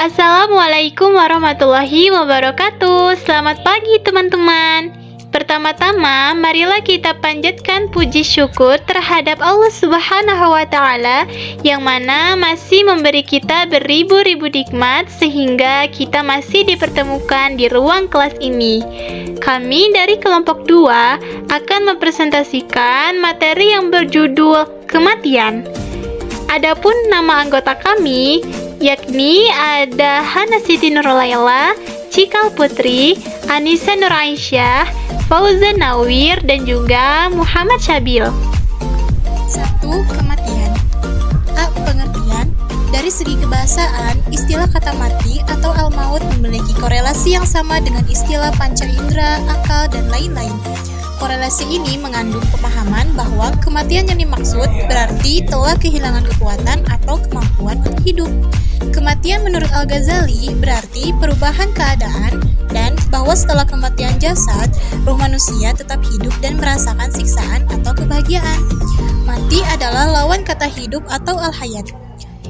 Assalamualaikum warahmatullahi wabarakatuh. Selamat pagi teman-teman. Pertama-tama, marilah kita panjatkan puji syukur terhadap Allah Subhanahu wa Ta'ala yang mana masih memberi kita beribu-ribu nikmat sehingga kita masih dipertemukan di ruang kelas ini. Kami dari kelompok 2 akan mempresentasikan materi yang berjudul kematian. Adapun nama anggota kami yakni ada Hana Siti Nurlaila, Cikal Putri, Anissa Nur Aisyah, Fauzan Nawir, dan juga Muhammad Syabil. 1. Kematian. A. Pengertian. Dari segi kebahasaan, istilah kata mati atau al-maut memiliki korelasi yang sama dengan istilah panca indera, akal, dan lain-lain. Korelasi ini mengandung pemahaman bahwa kematian yang dimaksud berarti telah kehilangan kekuatan atau kemampuan untuk hidup. Kematian menurut Al-Ghazali berarti perubahan keadaan dan bahwa setelah kematian jasad, ruh manusia tetap hidup dan merasakan siksaan atau kebahagiaan. Mati adalah lawan kata hidup atau al-hayat.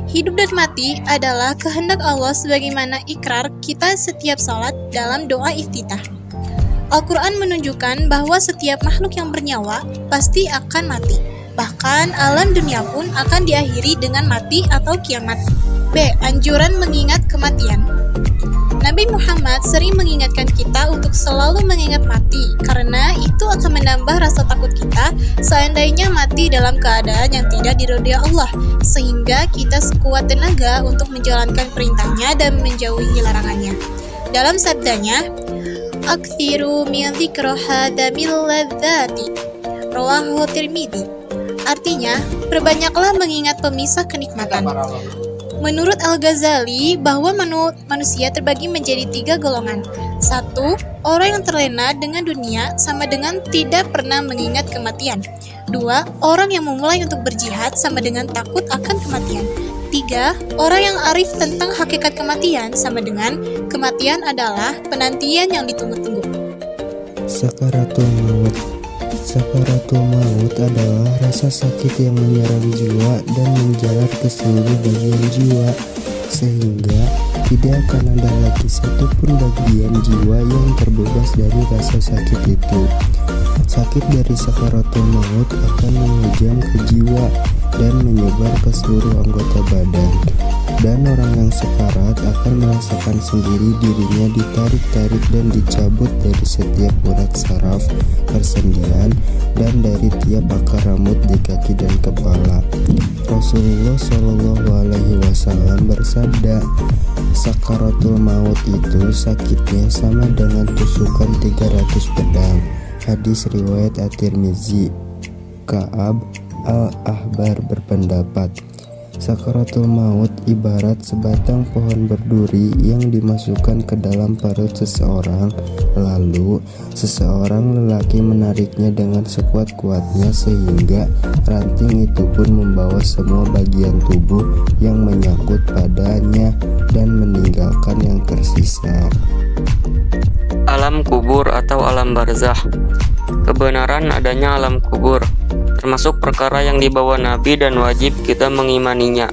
Hidup dan mati adalah kehendak Allah sebagaimana ikrar kita setiap salat dalam doa iftitah. Al-Quran menunjukkan bahwa setiap makhluk yang bernyawa pasti akan mati. Bahkan alam dunia pun akan diakhiri dengan mati atau kiamat. B. Anjuran mengingat kematian. Nabi Muhammad sering mengingatkan kita untuk selalu mengingat mati, karena itu akan menambah rasa takut kita seandainya mati dalam keadaan yang tidak diridhoi Allah, sehingga kita sekuat tenaga untuk menjalankan perintahnya dan menjauhi larangannya. Dalam sabdanya, "Aktsiru min dzikri hadamil ladzati," rawahu Tirmidzi. Artinya, perbanyaklah mengingat pemisah kenikmatan. Menurut Al-Ghazali, bahwa manusia terbagi menjadi 3 golongan. 1. Orang yang terlena dengan dunia sama dengan tidak pernah mengingat kematian. 2. Orang yang memulai untuk berjihad sama dengan takut akan kematian. 3. Orang yang arif tentang hakikat kematian sama dengan kematian adalah penantian yang ditunggu-tunggu. Sakaratul maut. Sakaratul maut adalah rasa sakit yang menyerang jiwa dan menjalar ke seluruh bagian jiwa, sehingga tidak akan ada lagi satupun bagian jiwa yang terbebas dari rasa sakit itu. Sakit dari sakaratul maut akan menghujam ke jiwa dan menyebar ke seluruh anggota badan, dan orang yang sekarat akan merasakan sendiri dirinya ditarik-tarik dan dicabut dari setiap urat saraf, persendian, dan dari tiap akar rambut di kaki dan kepala. Rasulullah Shallallahu Alaihi Wasallam bersabda, sakaratul maut itu sakitnya sama dengan tusukan 300 pedang. Hadis riwayat At-Tirmidzi. Ka'ab Al-Ahbar berpendapat, sakaratul maut ibarat sebatang pohon berduri yang dimasukkan ke dalam perut seseorang, lalu seseorang lelaki menariknya dengan sekuat-kuatnya sehingga ranting itu pun membawa semua bagian tubuh yang menyangkut padanya dan meninggalkan yang tersisa. Alam kubur atau alam barzah. Kebenaran adanya alam kubur termasuk perkara yang dibawa Nabi dan wajib kita mengimaninya.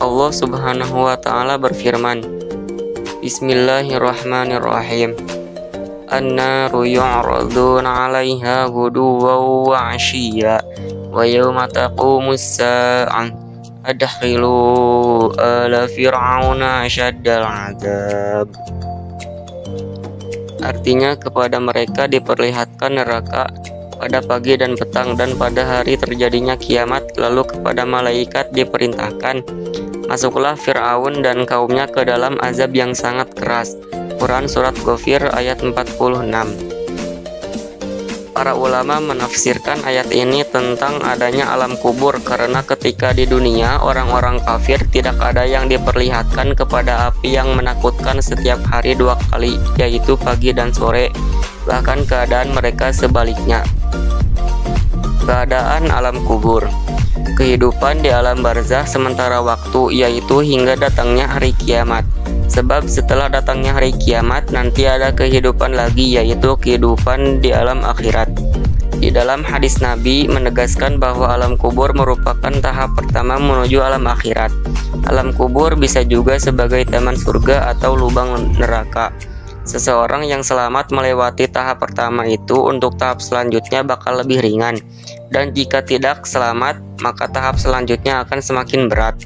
Allah Subhanahu wa Ta'ala berfirman, Bismillahirrahmanirrahim. An-naru yu'raduna 'alaiha ghuduwwan wa 'ashiyya wa yawma taqumus sa'ah adkhilu ala fir'auna asyaddal 'adzab. Artinya, kepada mereka diperlihatkan neraka pada pagi dan petang, dan pada hari terjadinya kiamat. Lalu kepada malaikat diperintahkan, masuklah Fir'aun dan kaumnya ke dalam azab yang sangat keras. Quran Surat Ghafir ayat 46. Para ulama menafsirkan ayat ini tentang adanya alam kubur karena ketika di dunia orang-orang kafir tidak ada yang diperlihatkan kepada api yang menakutkan setiap hari 2 kali, yaitu pagi dan sore. Bahkan keadaan mereka sebaliknya. Keadaan alam kubur. Kehidupan di alam barzah sementara waktu, yaitu hingga datangnya hari kiamat. Sebab setelah datangnya hari kiamat nanti ada kehidupan lagi, yaitu kehidupan di alam akhirat. Di Di dalam hadis Nabi menegaskan bahwa alam kubur merupakan tahap pertama menuju alam akhirat. Alam kubur bisa juga sebagai taman surga atau lubang neraka. Seseorang yang selamat melewati tahap pertama itu untuk tahap selanjutnya bakal lebih ringan. Dan jika tidak selamat, maka tahap selanjutnya akan semakin berat.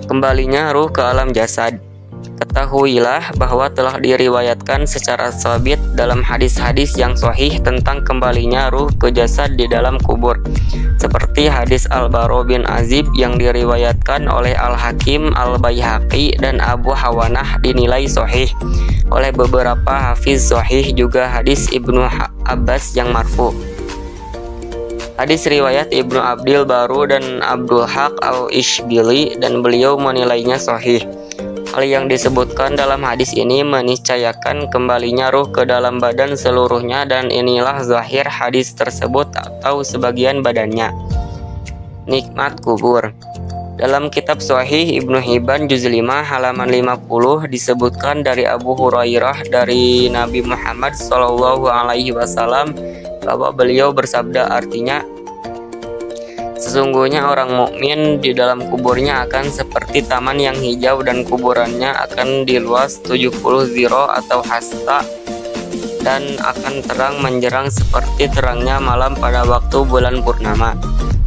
Kembalinya ruh ke alam jasad. Ketahuilah bahwa telah diriwayatkan secara sabit dalam hadis-hadis yang sahih tentang kembalinya ruh ke jasad di dalam kubur, seperti hadis Al-Bara bin Azib yang diriwayatkan oleh Al-Hakim, Al-Baihaqi, dan Abu Hawanah dinilai sahih. Oleh beberapa hafiz sahih juga hadis Ibnu Abbas yang marfu. Hadis riwayat Ibnu Abdil Baru dan Abdul Haq Al-Ishbili, dan beliau menilainya sahih. Hal yang disebutkan dalam hadis ini meniscayakan kembalinya ruh ke dalam badan seluruhnya, dan inilah zahir hadis tersebut atau sebagian badannya. Nikmat kubur. Dalam kitab Sahih Ibnu Hibban juz 5 halaman 50 disebutkan dari Abu Hurairah dari Nabi Muhammad SAW bahwa beliau bersabda, artinya, sesungguhnya orang mukmin di dalam kuburnya akan seperti taman yang hijau dan kuburannya akan diluas 70 ziro atau hasta, dan akan terang menjerang seperti terangnya malam pada waktu bulan purnama.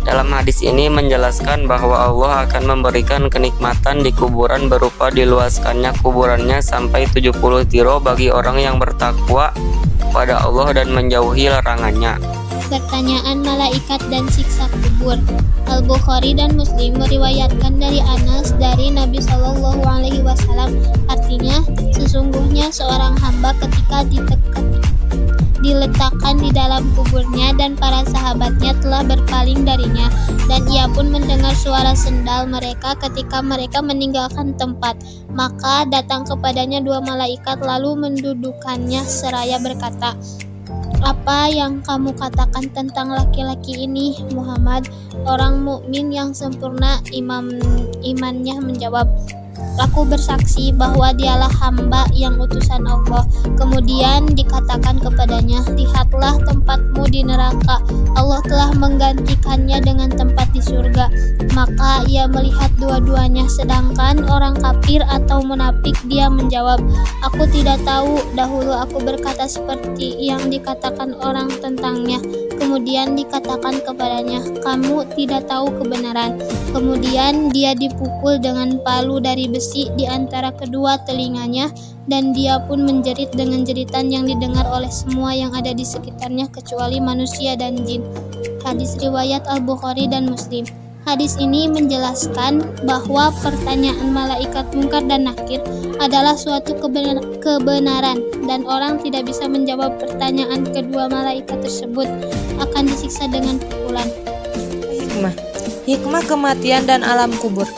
Dalam hadis ini menjelaskan bahwa Allah akan memberikan kenikmatan di kuburan berupa diluaskannya kuburannya sampai 70 ziro bagi orang yang bertakwa kepada Allah dan menjauhi larangannya. Pertanyaan malaikat dan siksa kubur. Al-Bukhari dan Muslim meriwayatkan dari Anas dari Nabi Shallallahu Alaihi Wasallam, artinya, sesungguhnya seorang hamba ketika diletakkan di dalam kuburnya dan para sahabatnya telah berpaling darinya, dan ia pun mendengar suara sendal mereka ketika mereka meninggalkan tempat. Maka datang kepadanya dua malaikat lalu mendudukannya seraya berkata, "Apa yang kamu katakan tentang laki-laki ini, Muhammad?" Orang mukmin yang sempurna imannya menjawab, "Aku bersaksi bahwa dialah hamba yang utusan Allah." Kemudian dikatakan kepadanya, "Lihatlah tempatmu di neraka. Allah telah menggantikannya dengan tempat di surga." Maka ia melihat dua-duanya, sedangkan orang kafir atau munafik dia menjawab, "Aku tidak tahu. Dahulu aku berkata seperti yang dikatakan orang tentangnya." Kemudian dikatakan kepadanya, "Kamu tidak tahu kebenaran." Kemudian dia dipukul dengan palu dari besi di antara kedua telinganya, dan dia pun menjerit dengan jeritan yang didengar oleh semua yang ada di sekitarnya kecuali manusia dan jin. Hadis riwayat Al-Bukhari dan Muslim. Hadis ini menjelaskan bahwa pertanyaan malaikat Munkar dan Nakir adalah suatu kebenaran, dan orang tidak bisa menjawab pertanyaan kedua malaikat tersebut akan disiksa dengan pukulan. Hikmah kematian dan alam kubur.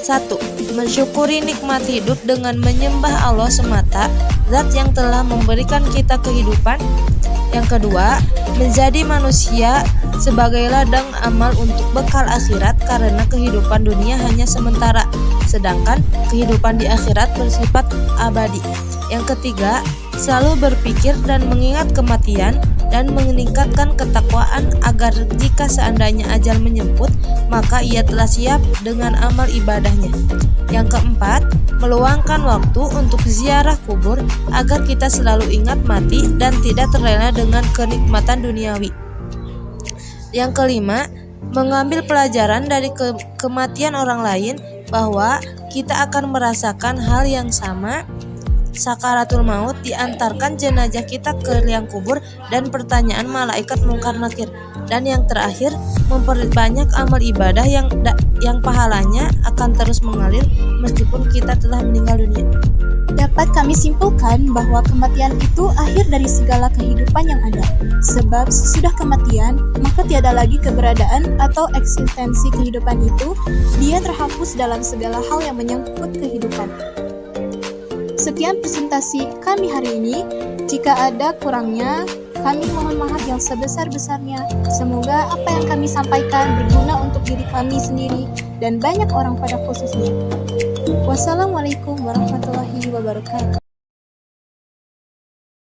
1. Mensyukuri nikmat hidup dengan menyembah Allah semata, zat yang telah memberikan kita kehidupan. Yang kedua, menjadi manusia sebagai ladang amal untuk bekal akhirat, karena kehidupan dunia hanya sementara, sedangkan kehidupan di akhirat bersifat abadi. Yang ketiga, selalu berpikir dan mengingat kematian dan meningkatkan ketakwaan agar jika seandainya ajal menjemput, maka ia telah siap dengan amal ibadahnya. Yang keempat, meluangkan waktu untuk ziarah kubur agar kita selalu ingat mati dan tidak terlena dengan kenikmatan duniawi. Yang kelima, mengambil pelajaran dari kematian orang lain bahwa kita akan merasakan hal yang sama. Sakaratul maut, diantarkan jenazah kita ke liang kubur, dan pertanyaan malaikat Munkar Nakir. Dan yang terakhir, memperbanyak amal ibadah yang pahalanya akan terus mengalir meskipun kita telah meninggal dunia. Dapat kami simpulkan bahwa kematian itu akhir dari segala kehidupan yang ada. Sebab sesudah kematian, maka tiada lagi keberadaan atau eksistensi kehidupan itu. Dia terhapus dalam segala hal yang menyangkut kehidupan. Sekian presentasi kami hari ini. Jika ada kurangnya, kami mohon maaf yang sebesar-besarnya. Semoga apa yang kami sampaikan berguna untuk diri kami sendiri dan banyak orang pada khususnya. Wassalamualaikum warahmatullahi wabarakatuh.